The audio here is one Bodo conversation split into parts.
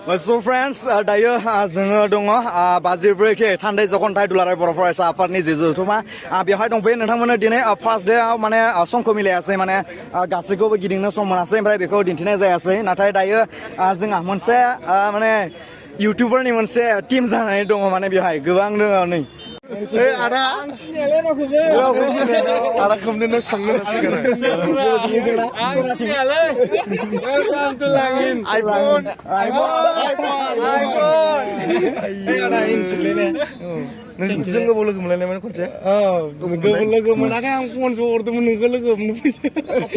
So friends, dayo जोङो दङ बाजिब्रैथि थान्दै जखनथाइ दुलाराय बर' फरायसा आफादनि जे जथुमा बेवहाय दंफैयो नोंथांमोननो दिनै फार्स्ट डे माने समखौ मिलायासै माने गासैखौबो गिदिंनो सम मोनासै ओमफ्राय बेखौ दिन्थिनाय जायासै नाथाय दायो जोंहा मोनसे माने इउटिउबारनि मोनसे टीम जानानै दङ माने बेवहाय गोबां दङ नै ada kemudian sangat iPhone ada ini जोंबो लोगो मोनलायनायमोन खनसे लोगो मोनाखै आं फनसो हरदोंमोन नोंखौ लोगो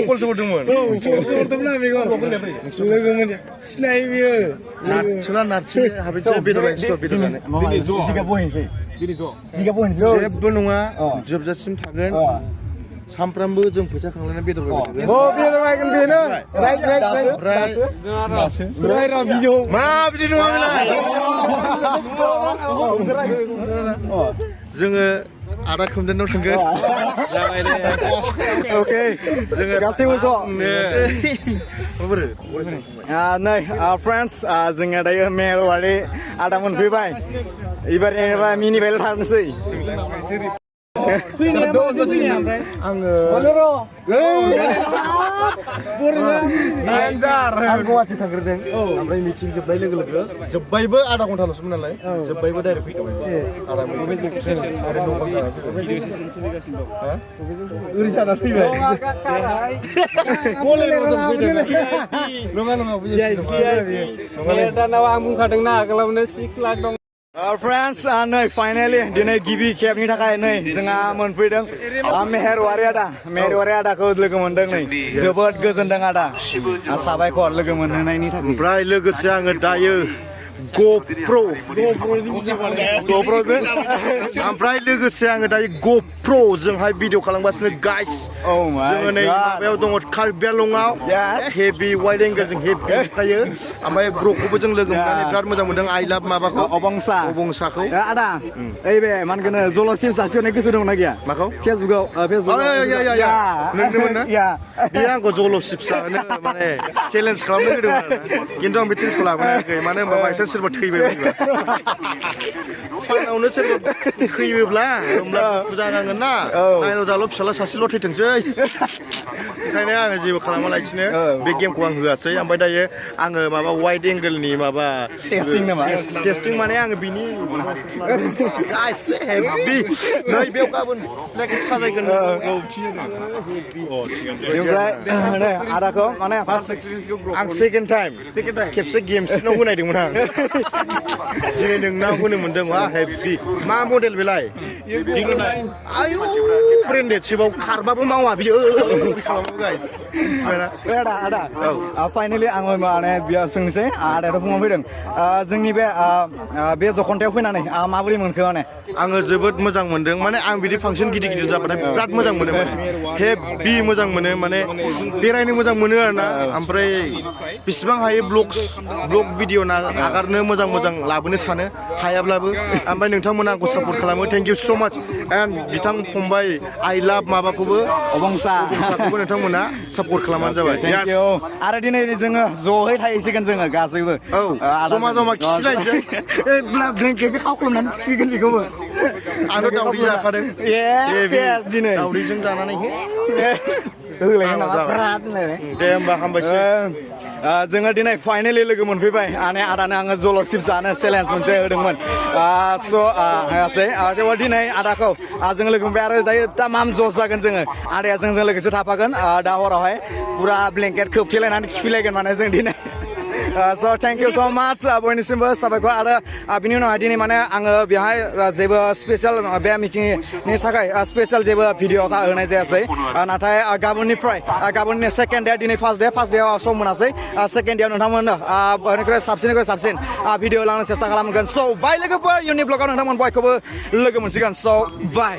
फनसो हरदोंमोन फनसो हरदोंमोन आं बेखौ लोगो मोन सिनायो बियो नारसोला नारसो हाबैसो बेदर एक्सट्रा बेदर जिगा बहैनोसै जिगा बहैनोसै जेबो नङा जोबजासिम थागोन सामफ्रामबो जों फैसा खांलायना बेदर बायगोन बेदर बायगोन बेनो राइट राइट भिडिअ मा बिदि नङा बेलाय जोङो आदा खोमदेनाव थांगोन अके जोङो गासैबो ज' नै फ्रेन्ड्स जोङो दायो मेरवारि आदा मोनफैबाय एबार मिनिबायल' थांनोसै आं गुवाहाटि थांग्रोदों ओमफ्राय मिटिं जोबनाय लोगो लोगो जोब्बायबो आधा घन्टाल'सोमोन नालाय जोब्बायबो डाइरेक्ट फैखाबाय ओरै जाना फैबाय दानाव आं बुंखादोंना आगोलावनो 6 लाख दं फ्रेन्ड्स नै फाइनालि दिनै गिबि खेबनि थाखाय नै जोंहा मोनफैदों मेहेरवारि आदाखौ लोगो मोनदों नै जोबोद गोजोनदों आदा साबायखर लोगो मोनहोनायनि थाखाय ओमफ्राय लोगोसे आङो दायो ग'प्र'जों ओमफ्राय लोगोसे आङो दायो ग'प्र'जोंहाय भिडिअ खालामगासिनो गाइस जोङो नै माबायाव दङ कार्बि आंलंआव हेभि वाइड एंगेलजों हेभि थायो ओमफ्राय ब्र'खौबो जों लोगो मोननानै बिराद मोजां मोनदों आइ लाभ माबाखौ अबंसाखौ आदा ओइ बे मा होनगोन जल'सिम सासेयावनो गोसो दंना गैया माखौ फेसबुकाव नोंनोमोन ना बे आंखौ जल'सिपसा होनो माने चेलेन्ज खालामनो होदोंमोन खिन्थु आं बे चेलेन्जखौ लाबोनाखै मानो होनबा बायसान्स सोरबा थैबाय फानावनो सोरबा थैयोब्ला फुजा नांगोन ना नायनाव जाल' फिसाला सासेल' थैथोंसै ओंखायनो आङो जेबो खालामालासिनो बे गेमखौ आं होआसै ओमफ्राय दायो आङो माबा वाइड एंगेलनि माबा टेस्टिं माने आङो बिनि हेभि नै बेयाव गाबोन साजायगोन ओमफ्राय आदाखौ माने आं सेकेन्ड टाइम खेबसे गेमसिनाव होनायदोंमोन आं दिनै नोंनाव होनो मोनदों वा हेभि मा मडेल बेलाय आयु ब्रेन्डेड सिबाव खारबाबो मावा बियो खालामो गाइस आदा फाइनालि आङो माने बेयाव सोंनोसै आदायाथ' फुङाव फैदों जोंनि बे जखनथायाव फैनानै माबोरै मोनखो माने आङो जोबोद मोजां मोनदों माने आं बिदि फांसन गिदिर गिदिर जाबाथाय बिराद मोजां मोनो हेभि मोजां मोनो माने बेरायनो मोजां मोनो आरोना ओमफ्राय बेसेबां हायो ब्लग भिडिअ नागारनो मोजां लाबोनो सानो हायाब्लाबो ओमफ्राय नोंथांमोना आंखौ सापर्ट खालामो थेंक इउ सो माच एन्ड बिथां फंबाय आइ लाभ माबाखौबो अबंसाखौबो नोंथांमोना सापर्ट खालामबानो जाबाय थेंक इउ आरो दिनै जोङो ज'है थाहैसिगोन जोङो गासैबो जमा खिफिलायनोसै ब्लेंकेटखौ खावख्लबनानै खिफिगोन बेखौबो आंथ' दावदै जाखादों दिनै दावदैजों जानानै दे होमबा हामबायसै जोङो दिनै फाइनालि लोगो मोनफैबाय आदानो आङो जल'सिप जानो चेलेन्ज मोनसे होदोंमोन स' हायासै थेवबो दिनै आदाखौ जोङो लोगो मोनबाय आरो दायो तामाम ज' जागोन जोङो आदाया जोंजों लोगोसे थाफागोन दा हरावहाय पुरा ब्लेंकेट खोबथेलायनानै खिफिलायगोन माने जों दिनै स' थेंक इउ स' माच बयनिसिमबो साबायखर आरो बिनि उनावहाय दिनै माने आङो बेहाय जेबो स्पेसियेल बे मिटिंनि थाखाय स्पेसियेल जेबो भिडिअ होनाय जायासै नाथाय गाबोननि सेकेन्ड डे दिनै फार्स्ट डेआव सम मोनासै सेकेन्ड डेआव नोंथांमोननो बयनिख्रुइ साबसिन भिडिअ लानो सेस्था खालामगोन स' बाय लोगोफोर इयुननि ब्लगाव नोंथांमोन बयखौबो लोगो मोनसिगोन स' बाय